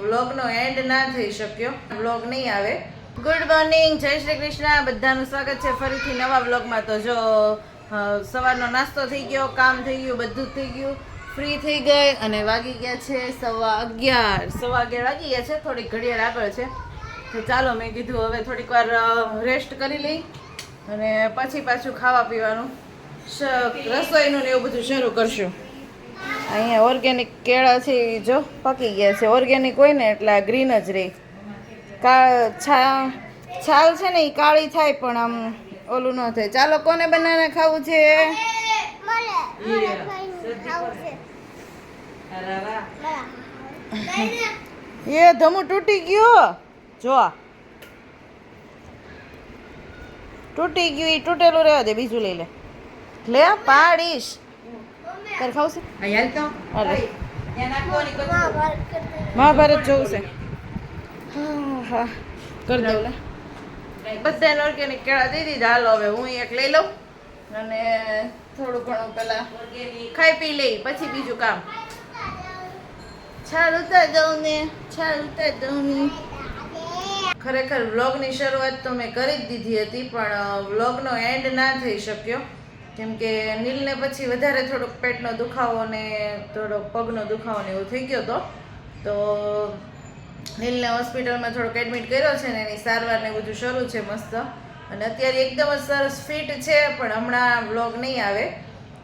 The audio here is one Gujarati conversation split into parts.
વ્લોગનો એન્ડ ના થઈ શક્યો, વ્લોગ નહીં આવે. ગુડ મોર્નિંગ, જય શ્રી કૃષ્ણ. બધાનું સ્વાગત છે ફરીથી નવા વ્લોગમાં. તો જો સવારનો નાસ્તો થઈ ગયો, કામ થઈ ગયું, બધું જ થઈ ગયું, ફ્રી થઈ ગઈ અને વાગી ગયા છે 11:15 વાગી ગયા છે. થોડીક ઘડિયાળ આગળ છે તો ચાલો મેં કીધું હવે થોડીક વાર રેસ્ટ કરી લઈ અને પછી પાછું ખાવા પીવાનું રસોઈનું ને એવું બધું શરૂ કરશું. અહીંયા ઓર્ગેનિક કેળા છે જો પાકી ગયા છે. ઓર્ગેનિક હોય ને એટલે આ ગ્રીન જ રહે. છાલ છે ને એ કાળી થાય પણ આમ ઓલું ન થાય. ચાલો કોને બનાવીને ખાવું છે? એ ધમુ તૂટી ગયો, જો તૂટી ગયું. એ તૂટેલું રહેવા દે, બીજું લઈ લે. લે પાડીશ. તારે ખાવું છે? મહાભારત જોવું છે? હા હા કરી દઉં. લે બધાને ઓર્ગેનિક કેળા દઈ દીધા. હાલો હવે હું એક લઈ લઉં અને થોડું ઘણું પેલા ખાઈ પી લઈ, પછી બીજું કામ. છાલ ઉતાર દઉં ને, છાલ ઉતાર દઉં ને. ખરેખર વ્લોગની શરૂઆત તો મેં કરી જ દીધી હતી, પણ વ્લોગનો એન્ડ ના થઈ શક્યો કેમ કે નીલને પછી વધારે થોડોક પેટનો દુખાવો ને થોડોક પગનો દુખાવો ને એવું થઈ ગયો હતો. તો નીલને હોસ્પિટલમાં થોડોક એડમિટ કર્યો છે ને એની સારવાર ને બધું શરૂ છે મસ્ત. અને અત્યારે એકદમ જ સરસ ફિટ છે, પણ હમણાં વ્લોગ નહીં આવે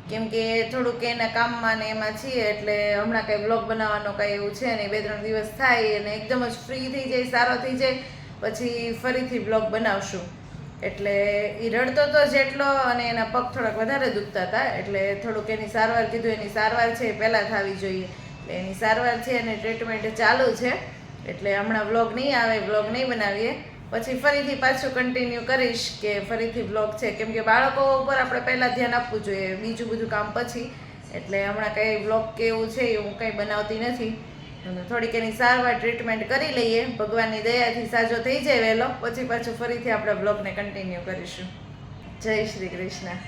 કેમ કે થોડુંક એના કામમાં ને એમાં છીએ એટલે હમણાં કંઈ વ્લોગ બનાવવાનો કાંઈ એવું છે નહીં. 2-3 દિવસ થાય અને એકદમ જ ફ્રી થઈ જાય, સારો થઈ જાય પછી ફરીથી વ્લોગ બનાવશું. એટલે એ રડતો હતો જેટલો અને એના પગ થોડાક વધારે દુખતા હતા એટલે થોડુંક એની સારવાર કીધું. એની સારવાર છે એ પહેલાં થવી જોઈએ એટલે એની સારવાર છે અને ટ્રીટમેન્ટ ચાલુ છે એટલે હમણાં વ્લોગ નહીં આવે, વ્લોગ નહીં બનાવીએ. પછી ફરીથી પાછું કન્ટિન્યુ કરીશ કે ફરીથી વ્લોગ છે કેમ કે બાળકો ઉપર આપણે પહેલાં ધ્યાન આપવું જોઈએ, બીજું બધું કામ પછી. એટલે હમણાં કંઈ વ્લોગ કે એવું છે એ હું કંઈ બનાવતી નથી. થોડીક એની સારવાર ટ્રીટમેન્ટ કરી લઈએ, ભગવાનની દયાથી સાજો થઈ જાય વહેલો, પછી પાછું ફરીથી આપણે વ્લોગને કન્ટિન્યુ કરીશું. જય શ્રી કૃષ્ણ.